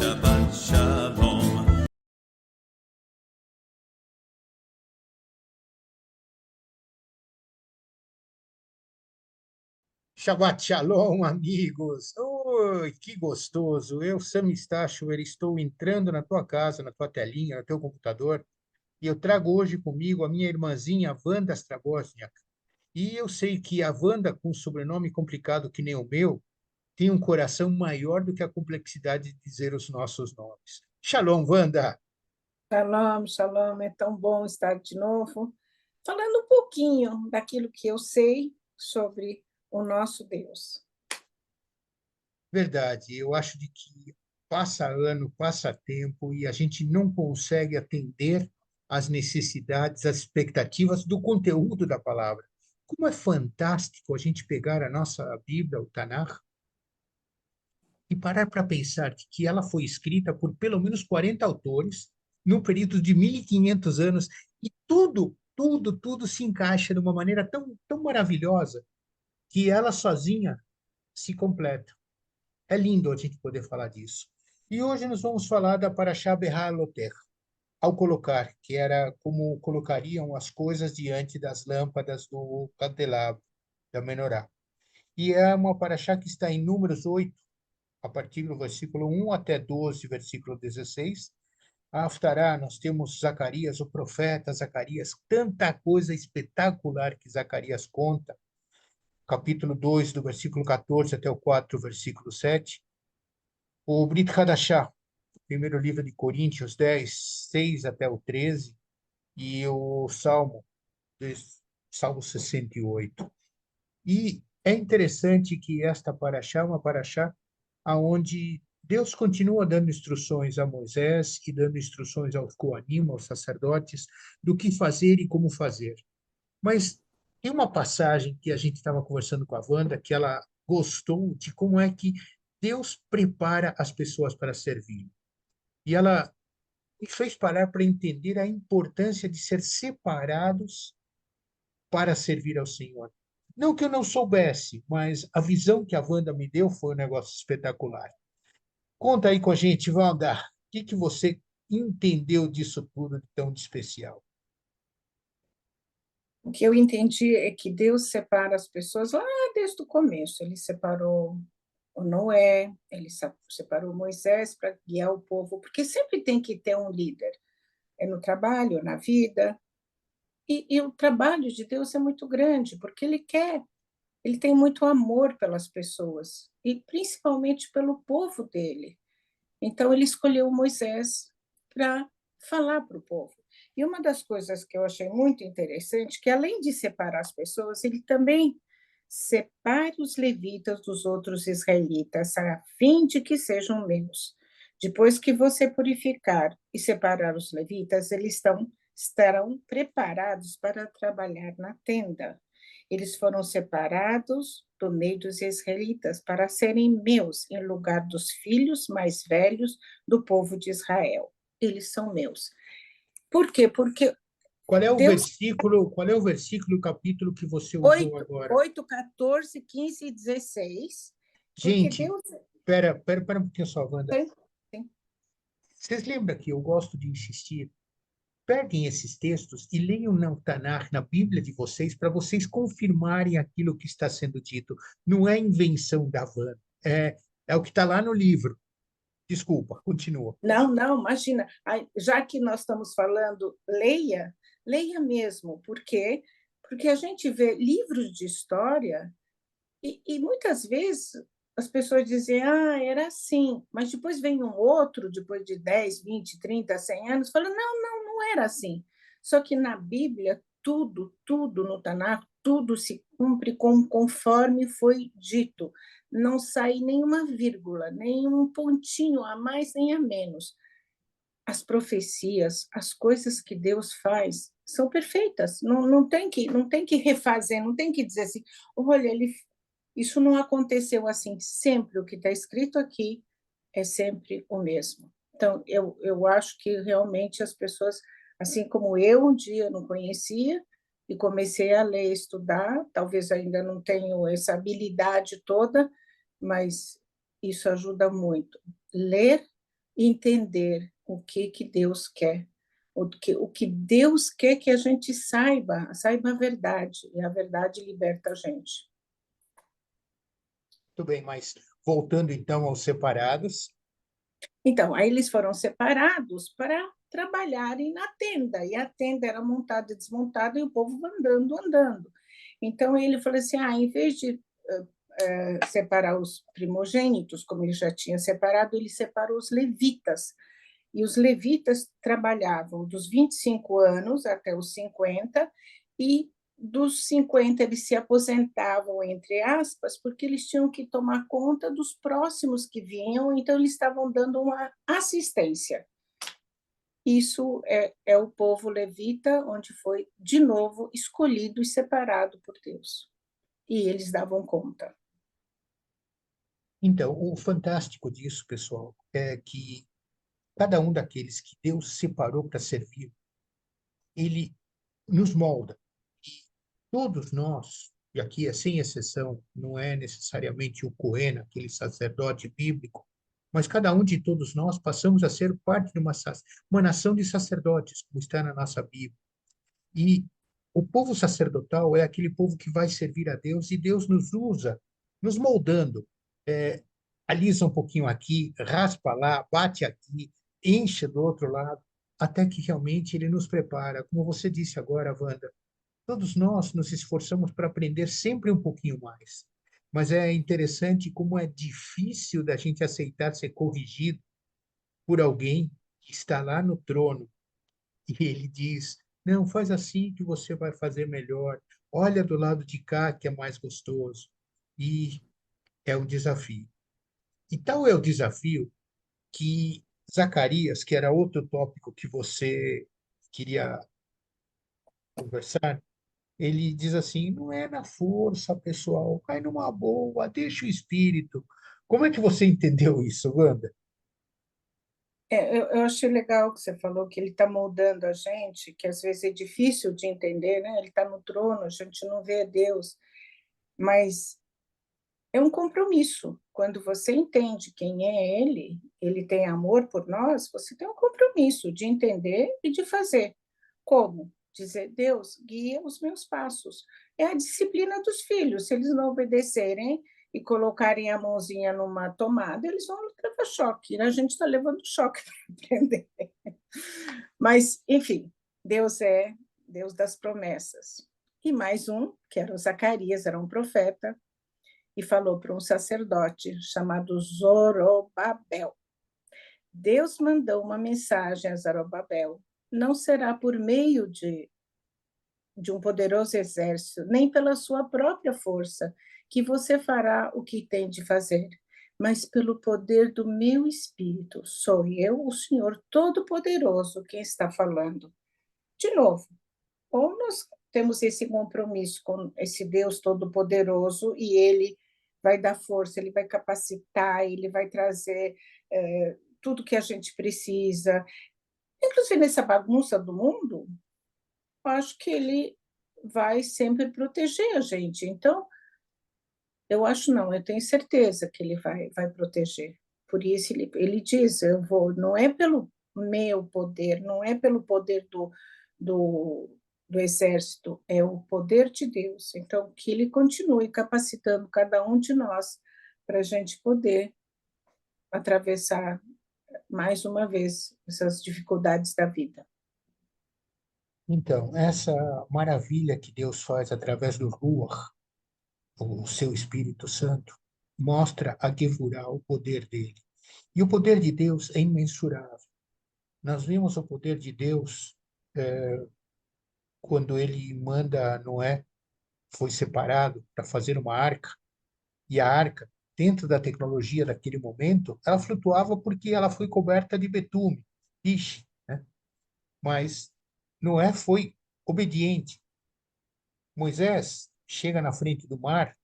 Shabbat Shalom. Shabbat Shalom, amigos! Oi, que gostoso! Eu, Sam Stachower, estou entrando na tua casa, na tua telinha, no teu computador, e eu trago hoje comigo a minha irmãzinha Wanda Strabosniak. E eu sei que a Wanda, com um sobrenome complicado que nem o meu, tem um coração maior do que a complexidade de dizer os nossos nomes. Shalom, Wanda! Shalom, shalom, é tão bom estar de novo, falando um pouquinho daquilo que eu sei sobre o nosso Deus. Verdade, eu acho de que passa ano, passa tempo e a gente não consegue atender às necessidades, às expectativas do conteúdo da palavra. Como é fantástico a gente pegar a nossa Bíblia, o Tanakh, e parar para pensar que ela foi escrita por pelo menos 40 autores, num período de 1500 anos, e tudo se encaixa de uma maneira tão maravilhosa que ela sozinha se completa. É lindo a gente poder falar disso. E hoje nós vamos falar da Parashá Beha'aloter, ao colocar, que era como colocariam as coisas diante das lâmpadas do candelabro, da menorá. E é uma Parashá que está em Números 8, a partir do versículo 1 até 12, versículo 16. A Haftará, nós temos Zacarias, o profeta Zacarias, tanta coisa espetacular que Zacarias conta, capítulo 2, do versículo 14 até o 4, versículo 7. O Brit Hadashah, primeiro livro de Coríntios 10, 6 até o 13, e o Salmo 68. E é interessante que esta paraxá é uma paraxá onde Deus continua dando instruções a Moisés e dando instruções aos Coanim, aos sacerdotes, do que fazer e como fazer. Mas tem uma passagem que a gente estava conversando com a Wanda, que ela gostou de como é que Deus prepara as pessoas para servir. E ela me fez parar para entender a importância de ser separados para servir ao Senhor. Não que eu não soubesse, mas a visão que a Wanda me deu foi um negócio espetacular. Conta aí com a gente, Wanda, o que você entendeu disso tudo de tão de especial? O que eu entendi é que Deus separa as pessoas lá desde o começo. Ele separou o Noé, ele separou Moisés para guiar o povo, porque sempre tem que ter um líder. É no trabalho, na vida. E o trabalho de Deus é muito grande, porque ele tem muito amor pelas pessoas, e principalmente pelo povo dele. Então, ele escolheu Moisés para falar para o povo. E uma das coisas que eu achei muito interessante, que além de separar as pessoas, ele também separa os levitas dos outros israelitas, a fim de que sejam meus. Depois que você purificar e separar os levitas, estarão preparados para trabalhar na tenda. Eles foram separados do meio dos israelitas para serem meus, em lugar dos filhos mais velhos do povo de Israel. Eles são meus. Por quê? Porque Deus, Qual é o versículo, o capítulo que você usou 8, agora? 8, 14, 15 e 16, porque Gente, Deus... pera um pouquinho só, Wanda. Sim, sim. Vocês lembram que eu gosto de insistir? Peguem esses textos e leiam na Tanakh, na Bíblia de vocês, para vocês confirmarem aquilo que está sendo dito. Não é invenção da Van, é o que está lá no livro. Desculpa, continua. Não, não, imagina. Já que nós estamos falando, leia mesmo, porque a gente vê livros de história e muitas vezes as pessoas dizem, era assim, mas depois vem um outro, depois de 10, 20, 30, 100 anos, fala, não era assim. Só que na Bíblia, tudo no Tanakh, tudo se cumpre conforme foi dito. Não sai nenhuma vírgula, nem um pontinho a mais nem a menos. As profecias, as coisas que Deus faz, são perfeitas. Não tem que refazer, não tem que dizer assim, olha, isso não aconteceu assim. Sempre o que está escrito aqui é sempre o mesmo. Então, eu acho que realmente as pessoas, assim como eu um dia não conhecia e comecei a ler, estudar, talvez ainda não tenho essa habilidade toda, mas isso ajuda muito. Ler entender o que Deus quer, o que Deus quer que a gente saiba a verdade, e a verdade liberta a gente. Tudo bem, mas voltando então aos separados, Então, aí eles foram separados para trabalharem na tenda, e a tenda era montada e desmontada, e o povo andando, andando. Então, ele falou assim, em vez de separar os primogênitos, como ele já tinha separado, ele separou os levitas. E os levitas trabalhavam dos 25 anos até os 50, e dos 50 eles se aposentavam, entre aspas, porque eles tinham que tomar conta dos próximos que vinham, então eles estavam dando uma assistência. Isso é o povo levita, onde foi, de novo, escolhido e separado por Deus. E eles davam conta. então, o fantástico disso, pessoal, é que cada um daqueles que Deus separou para servir, ele nos molda. E todos nós, e aqui é sem exceção, não é necessariamente o Cohen, aquele sacerdote bíblico, mas cada um de todos nós passamos a ser parte de uma nação de sacerdotes, como está na nossa Bíblia. E o povo sacerdotal é aquele povo que vai servir a Deus e Deus nos usa, nos moldando. É, alisa um pouquinho aqui, raspa lá, bate aqui, enche do outro lado, até que realmente ele nos prepara. Como você disse agora, Wanda, todos nós nos esforçamos para aprender sempre um pouquinho mais. Mas é interessante como é difícil da gente aceitar ser corrigido por alguém que está lá no trono e ele diz: não, faz assim que você vai fazer melhor. Olha do lado de cá que é mais gostoso. E é um desafio. E tal é o desafio que Zacarias, que era outro tópico que você queria conversar, ele diz assim: não é na força, pessoal, vai numa boa, deixa o espírito. Como é que você entendeu isso, Wanda? Eu achei legal que você falou que ele está moldando a gente, que às vezes é difícil de entender, né? Ele está no trono, a gente não vê Deus, mas é um compromisso. Quando você entende quem é Ele, Ele tem amor por nós, você tem um compromisso de entender e de fazer. Como? Dizer, Deus, guia os meus passos. É a disciplina dos filhos. Se eles não obedecerem e colocarem a mãozinha numa tomada, eles vão levar choque. A gente está levando choque para aprender. Mas, enfim, Deus é Deus das promessas. E mais um, que era o Zacarias, era um profeta, e falou para um sacerdote chamado Zorobabel. Deus mandou uma mensagem a Zorobabel. Não será por meio de um poderoso exército, nem pela sua própria força, que você fará o que tem de fazer, mas pelo poder do meu Espírito. Sou eu, o Senhor Todo-Poderoso, quem está falando. De novo, ou nós temos esse compromisso com esse Deus Todo-Poderoso e Ele vai dar força, Ele vai capacitar, Ele vai trazer tudo que a gente precisa. Inclusive, nessa bagunça do mundo, eu acho que Ele vai sempre proteger a gente. Então, eu acho não, eu tenho certeza que Ele vai proteger. Por isso, ele diz, eu vou, não é pelo meu poder, não é pelo poder do, do exército, é o poder de Deus. Então, que Ele continue capacitando cada um de nós para a gente poder atravessar mais uma vez essas dificuldades da vida. Então, essa maravilha que Deus faz através do Ruach, o seu Espírito Santo, mostra a Gevurah, o poder dele. E o poder de Deus é imensurável. Nós vimos o poder de Deus quando ele manda Noé, foi separado para fazer uma arca, e a arca, dentro da tecnologia daquele momento, ela flutuava porque ela foi coberta de betume, piche, né? Mas Noé foi obediente. Moisés chega na frente do mar,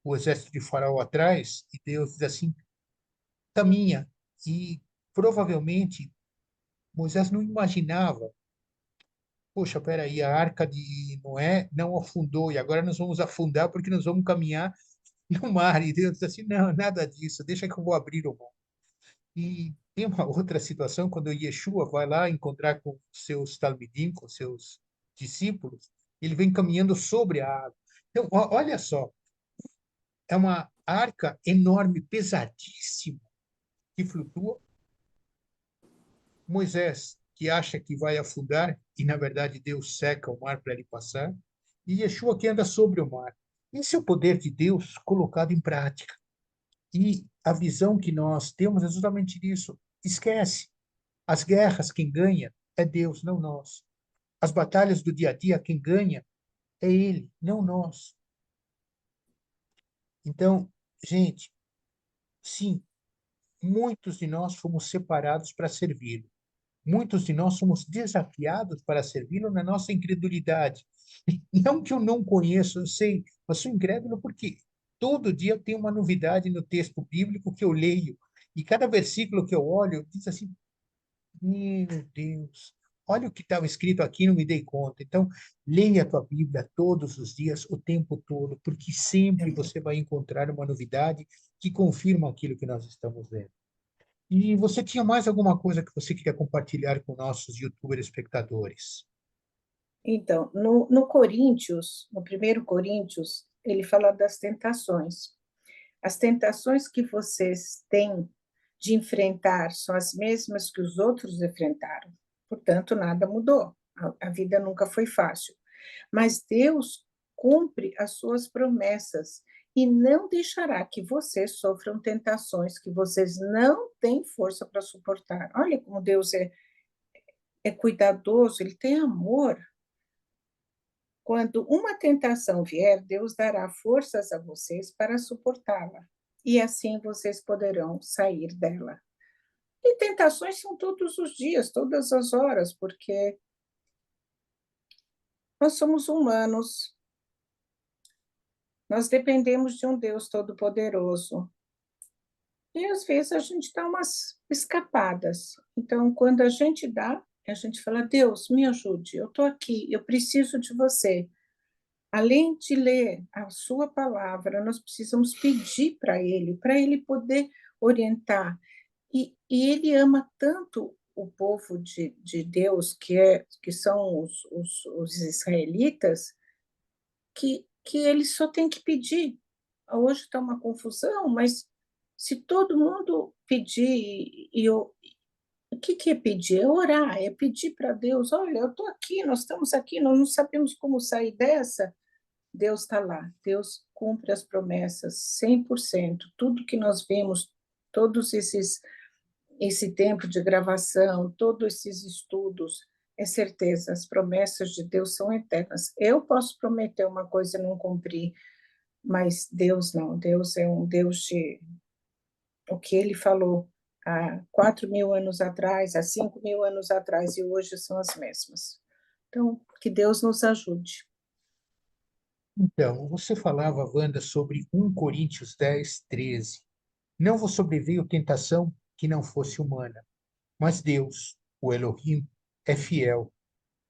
o exército de Faraó atrás, e Deus diz assim: caminha. E provavelmente Moisés não imaginava, poxa, peraí, a arca de Noé não afundou, e agora nós vamos afundar porque nós vamos caminhar no mar. E Deus diz assim: não, nada disso, deixa que eu vou abrir o mar. E tem uma outra situação, quando Yeshua vai lá encontrar com seus talmidim, com seus discípulos, ele vem caminhando sobre a água. Então, olha só, é uma arca enorme, pesadíssima, que flutua. Moisés, que acha que vai afundar, e na verdade Deus seca o mar para ele passar. E Yeshua que anda sobre o mar. Esse é o poder de Deus colocado em prática. E a visão que nós temos é justamente isso. Esquece. As guerras, quem ganha é Deus, não nós. As batalhas do dia a dia, quem ganha é Ele, não nós. Então, gente, sim, muitos de nós fomos separados para servi-lo. Muitos de nós somos desafiados para servi-lo na nossa incredulidade. Não que eu não conheço, eu sei, mas sou incrédulo porque todo dia tem uma novidade no texto bíblico que eu leio. E cada versículo que eu olho diz assim: meu Deus, olha o que estava escrito aqui, não me dei conta. Então, leia a tua Bíblia todos os dias, o tempo todo, porque sempre você vai encontrar uma novidade que confirma aquilo que nós estamos vendo. E você tinha mais alguma coisa que você queria compartilhar com nossos YouTuber espectadores? Então, no Coríntios, no primeiro Coríntios, ele fala das tentações. As tentações que vocês têm de enfrentar são as mesmas que os outros enfrentaram. Portanto, nada mudou. A vida nunca foi fácil. Mas Deus cumpre as suas promessas e não deixará que vocês sofram tentações que vocês não têm força para suportar. Olha como Deus é cuidadoso, ele tem amor. Quando uma tentação vier, Deus dará forças a vocês para suportá-la, e assim vocês poderão sair dela. E tentações são todos os dias, todas as horas, porque nós somos humanos, nós dependemos de um Deus todo-poderoso. E às vezes a gente dá umas escapadas. Então, quando a gente fala: Deus, me ajude, eu estou aqui, eu preciso de você. Além de ler a sua palavra, nós precisamos pedir para ele poder orientar. E ele ama tanto o povo de Deus, que são os israelitas, que ele só tem que pedir. Hoje está uma confusão, mas se todo mundo pedir, o que é pedir? É orar, é pedir para Deus: olha, eu estou aqui, nós estamos aqui, nós não sabemos como sair dessa. Deus está lá, Deus cumpre as promessas 100%. Tudo que nós vemos, todos esse tempo de gravação, todos esses estudos, é certeza, as promessas de Deus são eternas. Eu posso prometer uma coisa e não cumprir, mas Deus não. Deus é um Deus de... O que ele falou há 4.000 anos atrás, há 5.000 anos atrás e hoje são as mesmas. Então, que Deus nos ajude. Então, você falava, Wanda, sobre 1 Coríntios 10, 13. Não vos sobreveio tentação que não fosse humana, mas Deus, o Elohim, é fiel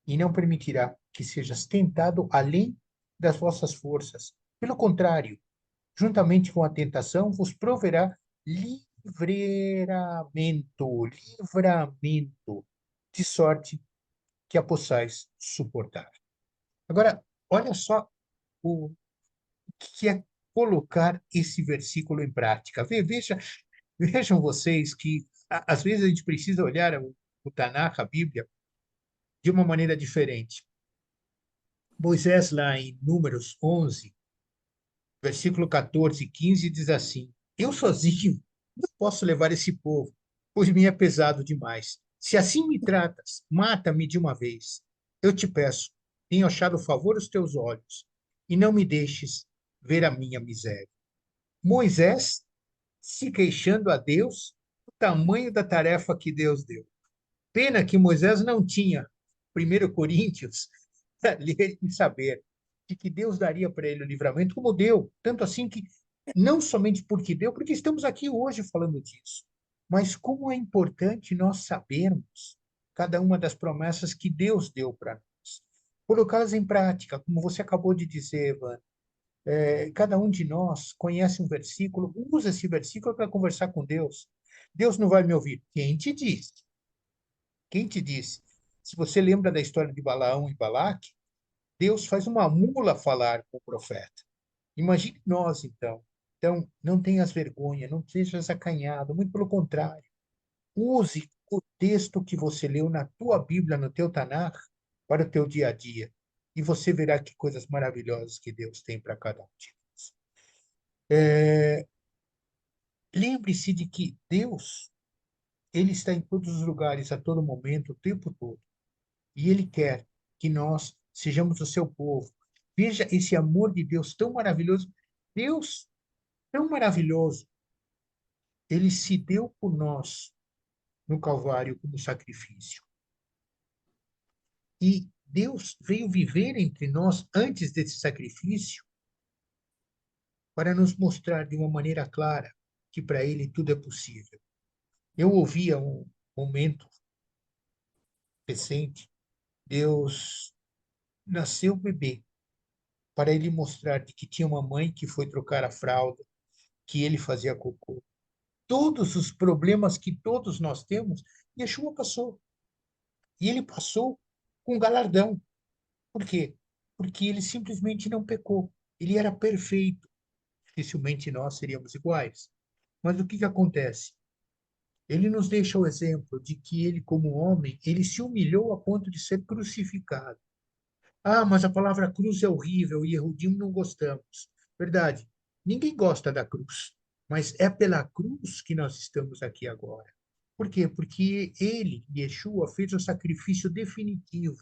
e não permitirá que sejas tentado além das vossas forças. Pelo contrário, juntamente com a tentação, vos proverá livramento, de sorte que a possais suportar. Agora, olha só o que é colocar esse versículo em prática. Vejam vocês que, às vezes, a gente precisa olhar o Tanakh, a Bíblia, de uma maneira diferente. Moisés, lá em Números 11, versículo 14 e 15, diz assim: eu sozinho não posso levar esse povo, pois me é pesado demais. Se assim me tratas, mata-me de uma vez. Eu te peço, tenho achado favor aos teus olhos, e não me deixes ver a minha miséria. Moisés se queixando a Deus do tamanho da tarefa que Deus deu. Pena que Moisés não tinha 1 Coríntios para ler e saber de que Deus daria para ele o livramento, como deu. Tanto assim que, não somente porque deu, porque estamos aqui hoje falando disso, mas como é importante nós sabermos cada uma das promessas que Deus deu para nós. Colocá-las em prática, como você acabou de dizer, Evan. Cada um de nós conhece um versículo, usa esse versículo para conversar com Deus. Deus não vai me ouvir. Quem te disse? Quem te disse? Se você lembra da história de Balaão e Balaque, Deus faz uma mula falar com o profeta. Imagine nós, então. Então, não tenhas vergonha, não sejas acanhado, muito pelo contrário. Use o texto que você leu na tua Bíblia, no teu Tanar, para o teu dia a dia. E você verá que coisas maravilhosas que Deus tem para cada um de nós. Lembre-se de que Deus, ele está em todos os lugares, a todo momento, o tempo todo. E ele quer que nós sejamos o seu povo. Veja esse amor de Deus tão maravilhoso. Deus, tão maravilhoso, ele se deu por nós no Calvário como sacrifício. E Deus veio viver entre nós antes desse sacrifício para nos mostrar de uma maneira clara que para ele tudo é possível. Eu ouvia um momento recente, Deus nasceu bebê para ele mostrar de que tinha uma mãe que foi trocar a fralda, que ele fazia cocô. Todos os problemas que todos nós temos, Yeshua passou. E ele passou com galardão. Por quê? Porque ele simplesmente não pecou. Ele era perfeito. Dificilmente nós seríamos iguais. Mas o que acontece? Ele nos deixa o exemplo de que ele, como homem, ele se humilhou a ponto de ser crucificado. Ah, mas a palavra cruz é horrível e Yehudim não gostamos. Verdade. Ninguém gosta da cruz. Mas é pela cruz que nós estamos aqui agora. Por quê? Porque ele, Yeshua, fez o sacrifício definitivo.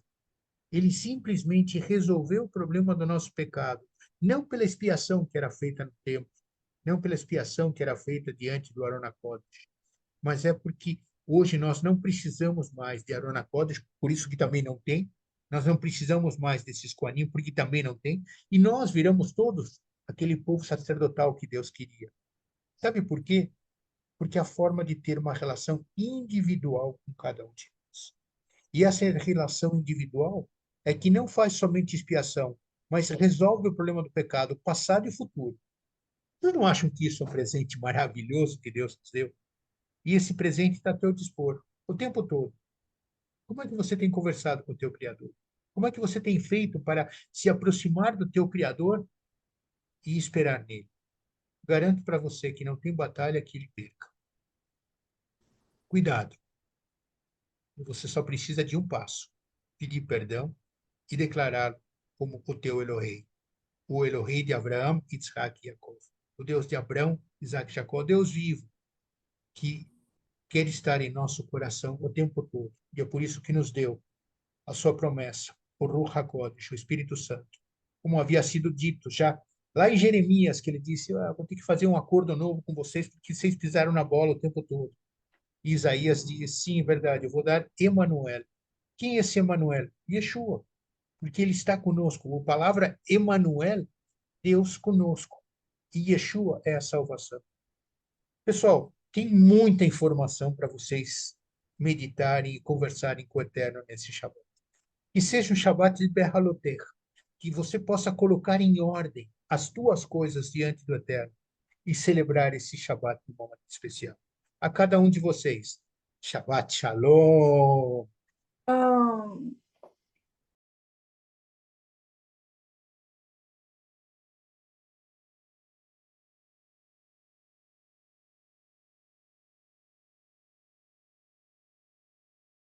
Ele simplesmente resolveu o problema do nosso pecado, não pela expiação que era feita no templo, não pela expiação que era feita diante do Arona Kodesh, mas é porque hoje nós não precisamos mais de Arona Kodesh, por isso que também não tem, nós não precisamos mais desses Kohanim, porque também não tem, e nós viramos todos aquele povo sacerdotal que Deus queria. Sabe por quê? Porque a forma de ter uma relação individual com cada um de nós. E essa relação individual é que não faz somente expiação, mas resolve o problema do pecado, passado e futuro. Vocês não acham que isso é um presente maravilhoso que Deus nos deu? E esse presente está a teu dispor, o tempo todo. Como é que você tem conversado com o teu Criador? Como é que você tem feito para se aproximar do teu Criador e esperar nele? Garanto para você que não tem batalha que ele perca. Cuidado, você só precisa de um passo: pedir perdão e declará-lo como o teu Elohei. O Elohei de Abraão, Isaac e Jacó. O Deus de Abraão, Isaac e Jacó, Deus vivo, que quer estar em nosso coração o tempo todo. E é por isso que nos deu a sua promessa, o Ruach HaKodesh, o Espírito Santo. Como havia sido dito já lá em Jeremias, que ele disse, vou ter que fazer um acordo novo com vocês, porque vocês pisaram na bola o tempo todo. E Isaías diz, sim, é verdade, eu vou dar Emanuel. Quem é esse Emanuel? Yeshua, porque ele está conosco. A palavra Emanuel, Deus conosco. E Yeshua é a salvação. Pessoal, tem muita informação para vocês meditarem e conversarem com o Eterno nesse Shabbat. Que seja um Shabbat de Behaloter, que você possa colocar em ordem as tuas coisas diante do Eterno e celebrar esse Shabbat de uma maneira especial. A cada um de vocês, Shabbat Shalom! Ah,